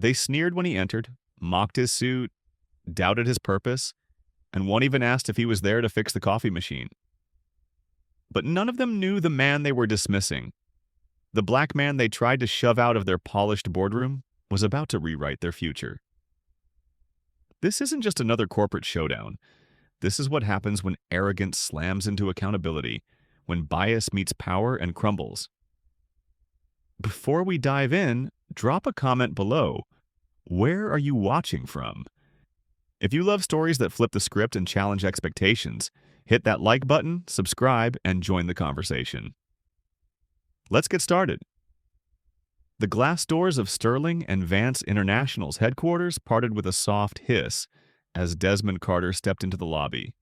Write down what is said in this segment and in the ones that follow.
They sneered when he entered, mocked his suit, doubted his purpose, and one even asked if he was there to fix the coffee machine. But none of them knew the man they were dismissing. The black man they tried to shove out of their polished boardroom was about to rewrite their future. This isn't just another corporate showdown. This is what happens when arrogance slams into accountability, when bias meets power and crumbles. Before we dive in, drop a comment below. Where are you watching from? If you love stories that flip the script and challenge expectations, hit that like button, subscribe, and join the conversation. Let's get started. The glass doors of Sterling and Vance International's headquarters parted with a soft hiss as Desmond Carter stepped into the lobby.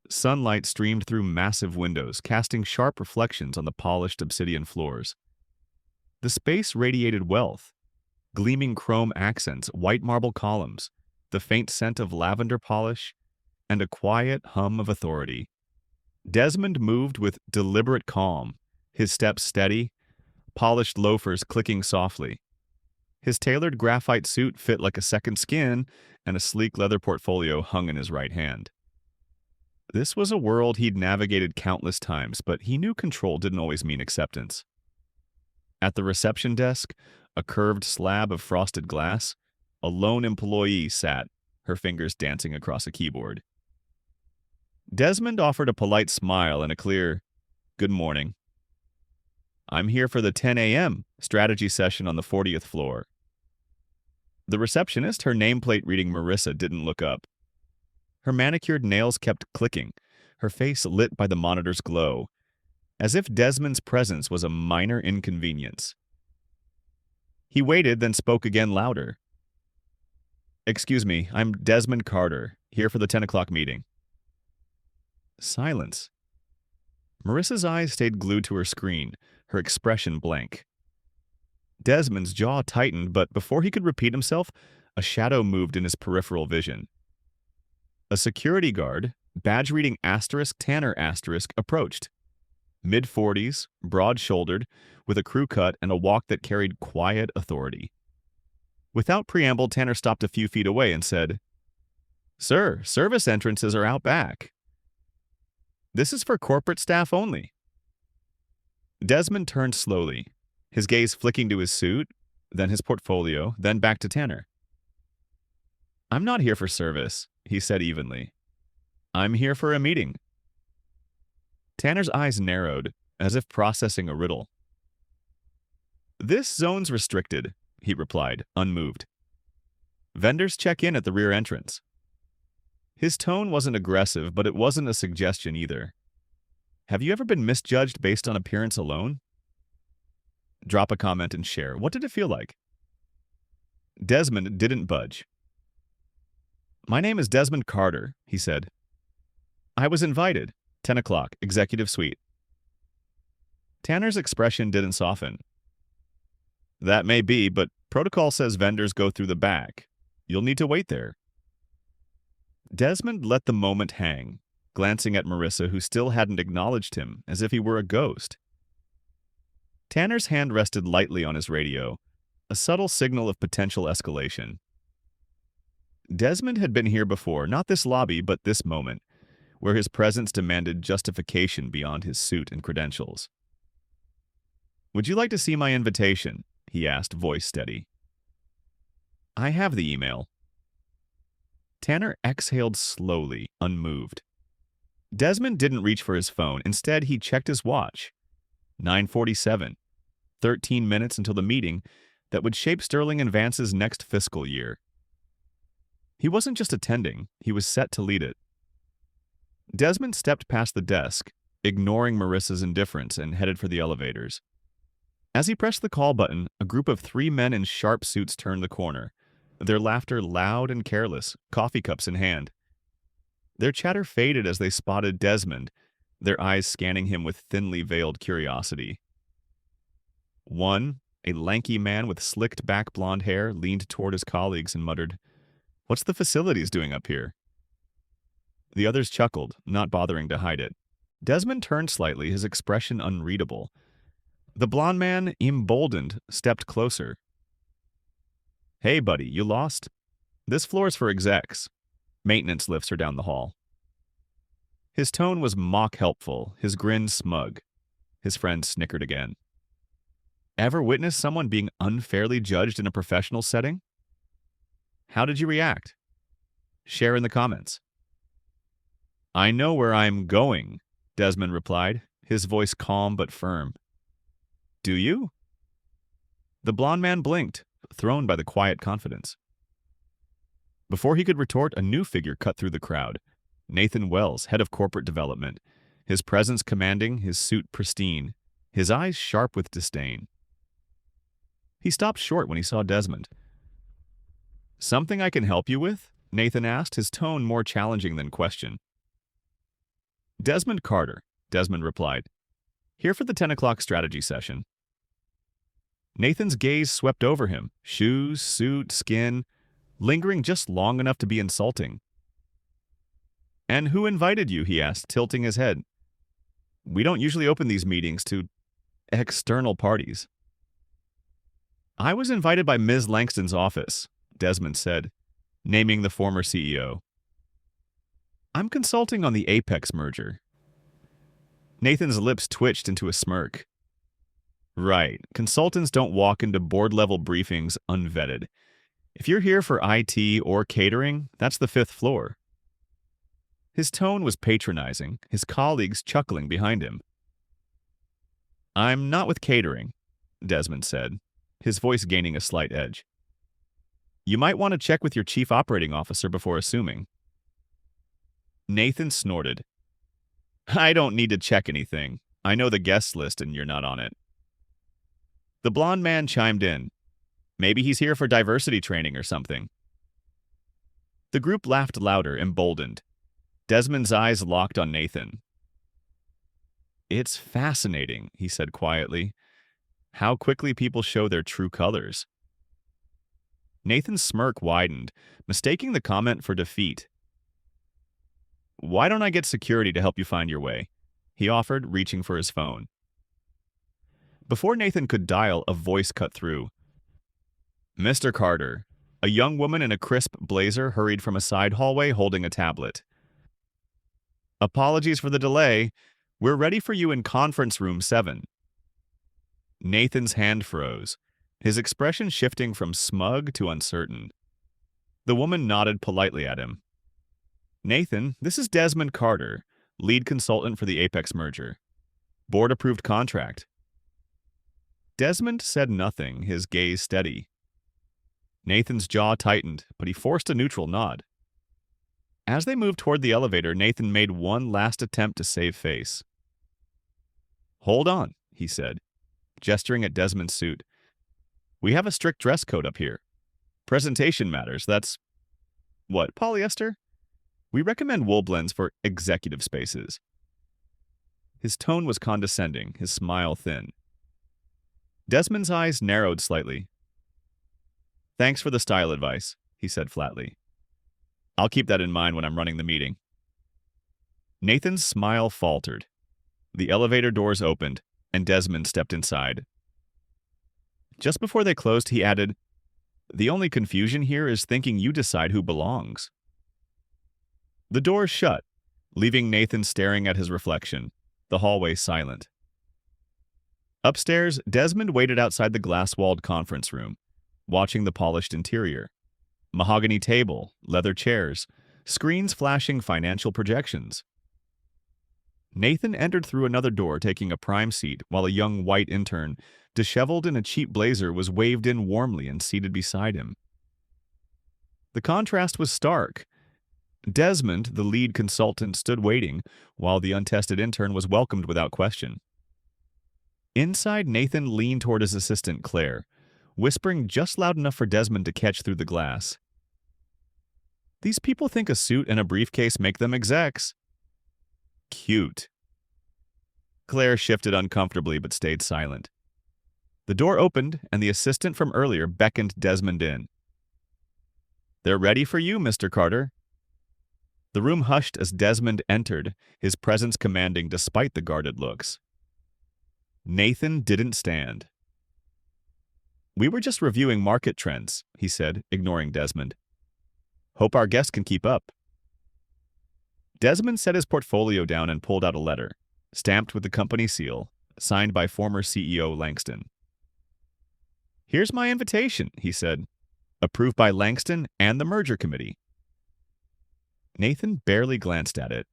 Sunlight streamed through massive windows, casting sharp reflections on the polished obsidian floors. The space radiated wealth, gleaming chrome accents, white marble columns, the faint scent of lavender polish, and a quiet hum of authority. Desmond moved with deliberate calm, his steps steady, polished loafers clicking softly. His tailored graphite suit fit like a second skin, and a sleek leather portfolio hung in his right hand. This was a world he'd navigated countless times, but he knew control didn't always mean acceptance. At the reception desk, a curved slab of frosted glass, a lone employee sat, her fingers dancing across a keyboard. Desmond offered a polite smile and a clear, "Good morning. I'm here for the 10 a.m. strategy session on the 40th floor." The receptionist, her nameplate reading Marissa, didn't look up. Her manicured nails kept clicking, her face lit by the monitor's glow, as if Desmond's presence was a minor inconvenience. He waited, then spoke again louder. "Excuse me, I'm Desmond Carter, here for the 10 o'clock meeting." Silence. Marissa's eyes stayed glued to her screen, her expression blank. Desmond's jaw tightened, but before he could repeat himself, a shadow moved in his peripheral vision. A security guard, badge reading *Tanner*, approached. Mid-40s, broad-shouldered, with a crew cut and a walk that carried quiet authority. Without preamble, Tanner stopped a few feet away and said, "Sir, service entrances are out back. This is for corporate staff only." Desmond turned slowly, his gaze flicking to his suit, then his portfolio, then back to Tanner. "I'm not here for service," he said evenly. "I'm here for a meeting." Tanner's eyes narrowed, as if processing a riddle. "This zone's restricted," he replied, unmoved. "Vendors check in at the rear entrance." His tone wasn't aggressive, but it wasn't a suggestion either. Have you ever been misjudged based on appearance alone? Drop a comment and share. What did it feel like? Desmond didn't budge. "My name is Desmond Carter," he said. "I was invited. 10 o'clock, executive suite." Tanner's expression didn't soften. "That may be, but protocol says vendors go through the back. You'll need to wait there." Desmond let the moment hang, glancing at Marissa, who still hadn't acknowledged him, as if he were a ghost. Tanner's hand rested lightly on his radio, a subtle signal of potential escalation. Desmond had been here before, not this lobby, but this moment, where his presence demanded justification beyond his suit and credentials. "Would you like to see my invitation?" he asked, voice steady. "I have the email." Tanner exhaled slowly, unmoved. Desmond didn't reach for his phone. Instead, he checked his watch. 9:47, 13 minutes until the meeting that would shape Sterling and Vance's next fiscal year. He wasn't just attending, he was set to lead it. Desmond stepped past the desk, ignoring Marissa's indifference, and headed for the elevators. As he pressed the call button, a group of 3 men in sharp suits turned the corner, their laughter loud and careless, coffee cups in hand. Their chatter faded as they spotted Desmond, their eyes scanning him with thinly veiled curiosity. One, a lanky man with slicked back blonde hair, leaned toward his colleagues and muttered, "What's the facilities doing up here?" The others chuckled, not bothering to hide it. Desmond turned slightly, his expression unreadable. The blonde man, emboldened, stepped closer. Hey, buddy, you lost? This floor's for execs. Maintenance lifts are down the hall. His tone was mock helpful, his grin smug. His friend snickered again. Ever witnessed someone being unfairly judged in a professional setting? How did you react? Share in the comments. I know where I'm going, Desmond replied, his voice calm but firm. Do you? The blond man blinked, thrown by the quiet confidence. Before he could retort, a new figure cut through the crowd. Nathan Wells, head of corporate development, his presence commanding, his suit pristine, his eyes sharp with disdain. He stopped short when he saw Desmond. Something I can help you with? Nathan asked, his tone more challenging than question. Desmond Carter, Desmond replied. Here for the 10 o'clock strategy session. Nathan's gaze swept over him, shoes, suit, skin, lingering just long enough to be insulting. And who invited you? He asked, tilting his head. We don't usually open these meetings to external parties. I was invited by Ms. Langston's office, Desmond said, naming the former CEO. I'm consulting on the Apex merger. Nathan's lips twitched into a smirk. Right, consultants don't walk into board-level briefings unvetted. If you're here for IT or catering, that's the 5th floor. His tone was patronizing, his colleagues chuckling behind him. I'm not with catering, Desmond said, his voice gaining a slight edge. You might want to check with your chief operating officer before assuming. Nathan snorted. I don't need to check anything. I know the guest list and you're not on it. The blond man chimed in. Maybe he's here for diversity training or something. The group laughed louder, emboldened. Desmond's eyes locked on Nathan. It's fascinating, he said quietly, how quickly people show their true colors. Nathan's smirk widened, mistaking the comment for defeat. Why don't I get security to help you find your way? He offered, reaching for his phone. Before Nathan could dial, a voice cut through. Mr. Carter. A young woman in a crisp blazer hurried from a side hallway holding a tablet. Apologies for the delay. We're ready for you in conference room 7. Nathan's hand froze, his expression shifting from smug to uncertain. The woman nodded politely at him. Nathan, this is Desmond Carter, lead consultant for the Apex merger. Board-approved contract. Desmond said nothing, his gaze steady. Nathan's jaw tightened, but he forced a neutral nod. As they moved toward the elevator, Nathan made one last attempt to save face. Hold on, he said, gesturing at Desmond's suit. We have a strict dress code up here. Presentation matters, that's... What, polyester? We recommend wool blends for executive spaces. His tone was condescending, his smile thin. Desmond's eyes narrowed slightly. Thanks for the style advice, he said flatly. I'll keep that in mind when I'm running the meeting. Nathan's smile faltered. The elevator doors opened, and Desmond stepped inside. Just before they closed, he added, The only confusion here is thinking you decide who belongs. The doors shut, leaving Nathan staring at his reflection, the hallway silent. Upstairs, Desmond waited outside the glass-walled conference room, watching the polished interior. Mahogany table, leather chairs, screens flashing financial projections. Nathan entered through another door, taking a prime seat, while a young white intern, disheveled in a cheap blazer, was waved in warmly and seated beside him. The contrast was stark. Desmond, the lead consultant, stood waiting, while the untested intern was welcomed without question. Inside, Nathan leaned toward his assistant, Claire, whispering just loud enough for Desmond to catch through the glass. These people think a suit and a briefcase make them execs. Cute. Claire shifted uncomfortably but stayed silent. The door opened, and the assistant from earlier beckoned Desmond in. They're ready for you, Mr. Carter. The room hushed as Desmond entered, his presence commanding despite the guarded looks. Nathan didn't stand. We were just reviewing market trends, he said, ignoring Desmond. Hope our guest can keep up. Desmond set his portfolio down and pulled out a letter, stamped with the company seal, signed by former CEO Langston. Here's my invitation, he said, approved by Langston and the merger committee. Nathan barely glanced at it.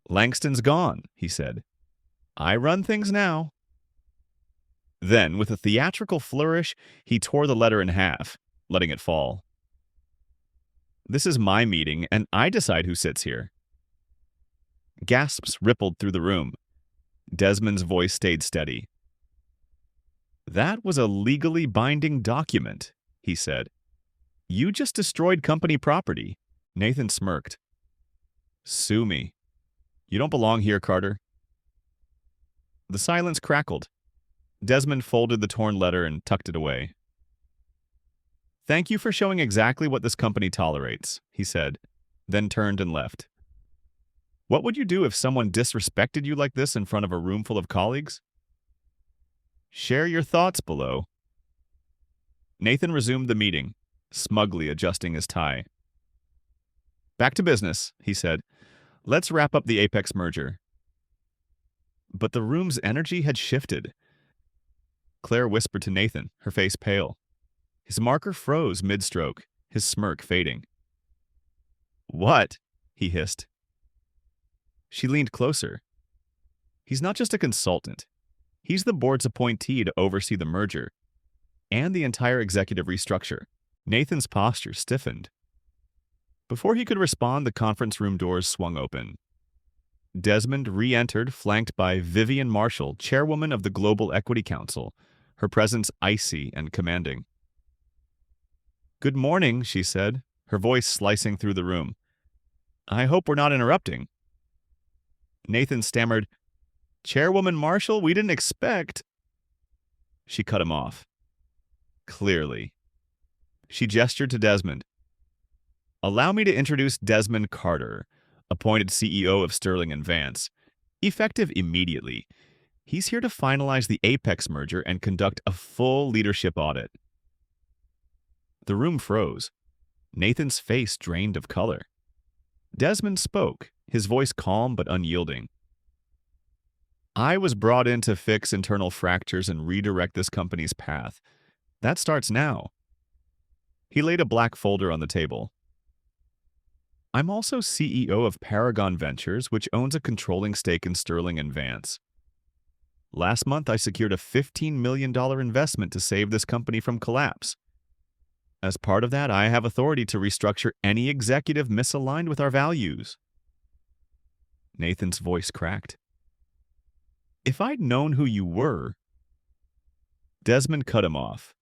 Langston's gone, he said. I run things now. Then, with a theatrical flourish, he tore the letter in half, letting it fall. This is my meeting, and I decide who sits here. Gasps rippled through the room. Desmond's voice stayed steady. That was a legally binding document, he said. You just destroyed company property. Nathan smirked. Sue me. You don't belong here, Carter. The silence crackled. Desmond folded the torn letter and tucked it away. Thank you for showing exactly what this company tolerates, he said, then turned and left. What would you do if someone disrespected you like this in front of a room full of colleagues? Share your thoughts below. Nathan resumed the meeting, smugly adjusting his tie. Back to business, he said. Let's wrap up the Apex merger. But the room's energy had shifted. Claire whispered to Nathan, her face pale. His marker froze mid-stroke, his smirk fading. What? He hissed. She leaned closer. He's not just a consultant. He's the board's appointee to oversee the merger and the entire executive restructure. Nathan's posture stiffened. Before he could respond, the conference room doors swung open. Desmond re-entered, flanked by Vivian Marshall, chairwoman of the Global Equity Council, her presence icy and commanding. Good morning, she said, her voice slicing through the room. I hope we're not interrupting. Nathan stammered, Chairwoman Marshall, we didn't expect. She cut him off. Clearly. She gestured to Desmond. Allow me to introduce Desmond Carter, appointed CEO of Sterling & Vance. Effective immediately. He's here to finalize the Apex merger and conduct a full leadership audit. The room froze. Nathan's face drained of color. Desmond spoke, his voice calm but unyielding. I was brought in to fix internal fractures and redirect this company's path. That starts now. He laid a black folder on the table. I'm also CEO of Paragon Ventures, which owns a controlling stake in Sterling & Vance. Last month, I secured a $15 million investment to save this company from collapse. As part of that, I have authority to restructure any executive misaligned with our values. Nathan's voice cracked. If I'd known who you were... Desmond cut him off.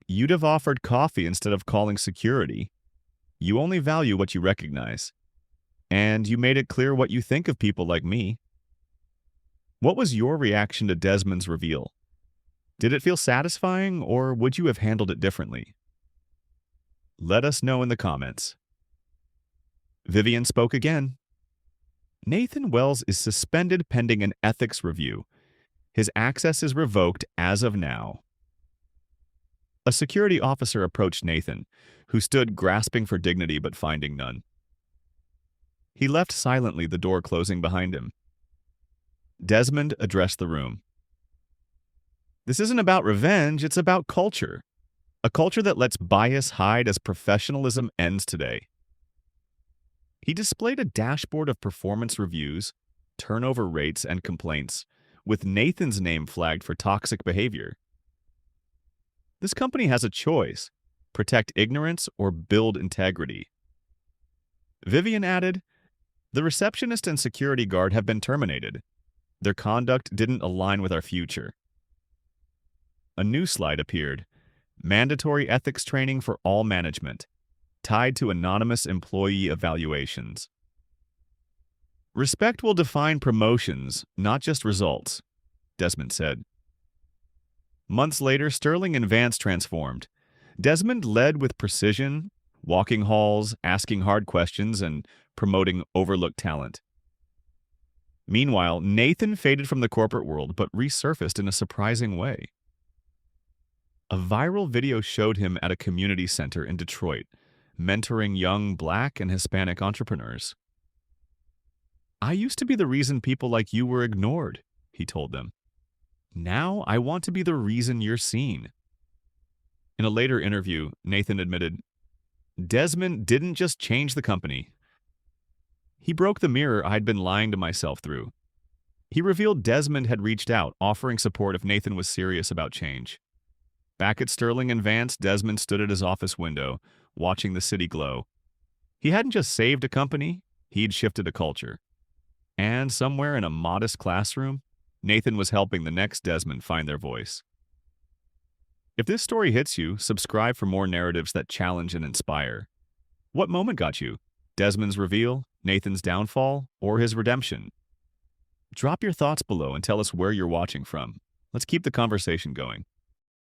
You'd have offered coffee instead of calling security. You only value what you recognize. And you made it clear what you think of people like me. What was your reaction to Desmond's reveal? Did it feel satisfying, or would you have handled it differently? Let us know in the comments. Vivian spoke again. Nathan Wells is suspended pending an ethics review. His access is revoked as of now. A security officer approached Nathan, who stood grasping for dignity but finding none. He left silently, the door closing behind him. Desmond addressed the room. This isn't about revenge, it's about culture. A culture that lets bias hide as professionalism ends today. He displayed a dashboard of performance reviews, turnover rates, and complaints, with Nathan's name flagged for toxic behavior. This company has a choice: protect ignorance or build integrity. Vivian added, the receptionist and security guard have been terminated. Their conduct didn't align with our future. A new slide appeared. Mandatory ethics training for all management, tied to anonymous employee evaluations. Respect will define promotions, not just results, Desmond said. Months later, Sterling & Vance transformed. Desmond led with precision, walking halls, asking hard questions, and promoting overlooked talent. Meanwhile, Nathan faded from the corporate world but resurfaced in a surprising way. A viral video showed him at a community center in Detroit, mentoring young Black and Hispanic entrepreneurs. "I used to be the reason people like you were ignored," he told them. "Now I want to be the reason you're seen." In a later interview, Nathan admitted, "Desmond didn't just change the company. He broke the mirror I'd been lying to myself through." He revealed Desmond had reached out, offering support if Nathan was serious about change. Back at Sterling and Vance, Desmond stood at his office window, watching the city glow. He hadn't just saved a company, he'd shifted a culture. And somewhere in a modest classroom, Nathan was helping the next Desmond find their voice. If this story hits you, subscribe for more narratives that challenge and inspire. What moment got you? Desmond's reveal, Nathan's downfall, or his redemption? Drop your thoughts below and tell us where you're watching from. Let's keep the conversation going.